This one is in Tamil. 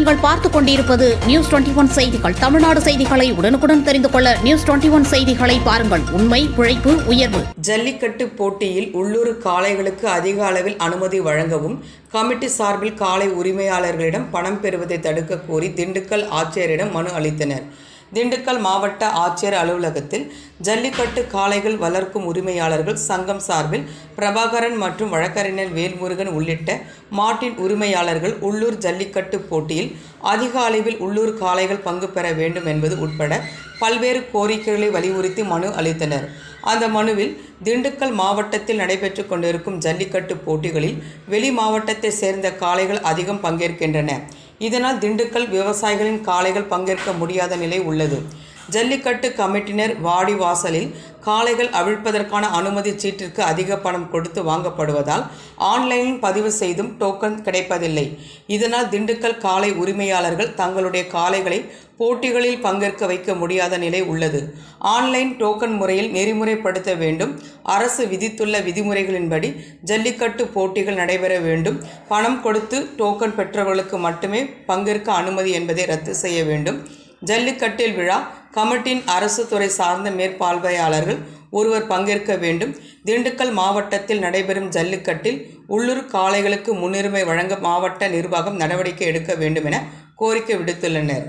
நீங்கள் பார்த்துக் கொண்டிருப்பது நியூஸ் 21 செய்திகள். தமிழ்நாடு செய்திகளை உடனுக்குடன் தெரிந்து கொள்ள நியூஸ் 21 செய்திகளை பாருங்கள். உண்மை, உழைப்பு, உயர்வு. ஜல்லிக்கட்டு போட்டியில் உள்ளூர் காளைகளுக்கு அதிக அளவில் அனுமதி வழங்கவும் கமிட்டி சார்பில் காளை உரிமையாளர்களிடம் பணம் பெறுவதை தடுக்க கோரி திண்டுக்கல் ஆட்சியரிடம் மனு அளித்தனர். திண்டுக்கல் மாவட்ட ஆட்சியர் அலுவலகத்தில் ஜல்லிக்கட்டு காளைகள் வளர்க்கும் உரிமையாளர்கள் சங்கம் சார்பில் பிரபாகரன் மற்றும் வழக்கறிஞர் வேல்முருகன் உள்ளிட்ட மாட்டின் உரிமையாளர்கள் உள்ளூர் ஜல்லிக்கட்டு போட்டியில் அதிக அளவில் உள்ளூர் காளைகள் பங்கு பெற வேண்டும் என்பது உட்பட பல்வேறு கோரிக்கைகளை வலியுறுத்தி மனு அளித்தனர். அந்த மனுவில் திண்டுக்கல் மாவட்டத்தில் நடைபெற்று கொண்டிருக்கும் ஜல்லிக்கட்டு போட்டிகளில் வெளி மாவட்டத்தை சேர்ந்த காளைகள் அதிகம் பங்கேற்கின்றன. இதனால் திண்டுக்கல் விவசாயிகளின் காளைகள் பங்கேற்க முடியாத நிலை உள்ளது. ஜல்லிக்கட்டு கமிட்டினர் வாடி வாசலில் காளைகள் அவிழ்ப்பதற்கான அனுமதி சீட்டிற்கு அதிக பணம் கொடுத்து வாங்கப்படுவதால் ஆன்லைனில் பதிவு செய்தும் டோக்கன் கிடைப்பதில்லை. இதனால் திண்டுக்கல் காளை உரிமையாளர்கள் தங்களுடைய காளைகளை போட்டிகளில் பங்கேற்க வைக்க முடியாத நிலை உள்ளது. ஆன்லைன் டோக்கன் முறையில் நெறிமுறைப்படுத்த வேண்டும். அரசு விதித்துள்ள விதிமுறைகளின்படி ஜல்லிக்கட்டு போட்டிகள் நடைபெற வேண்டும். பணம் கொடுத்து டோக்கன் பெற்றவர்களுக்கு மட்டுமே பங்கேற்க அனுமதி என்பதை ரத்து செய்ய வேண்டும். ஜல்லிக்கட்டில் விழா கமிட்டியின் அரசு துறை சார்ந்த மேற்பார்வையாளர்கள் ஒருவர் பங்கேற்க வேண்டும். திண்டுக்கல் மாவட்டத்தில் நடைபெறும் ஜல்லிக்கட்டில் உள்ளூர் காளைகளுக்கு முன்னுரிமை வழங்க மாவட்ட நிர்வாகம் நடவடிக்கை எடுக்க வேண்டும் என கோரிக்கை விடுத்துள்ளனர்.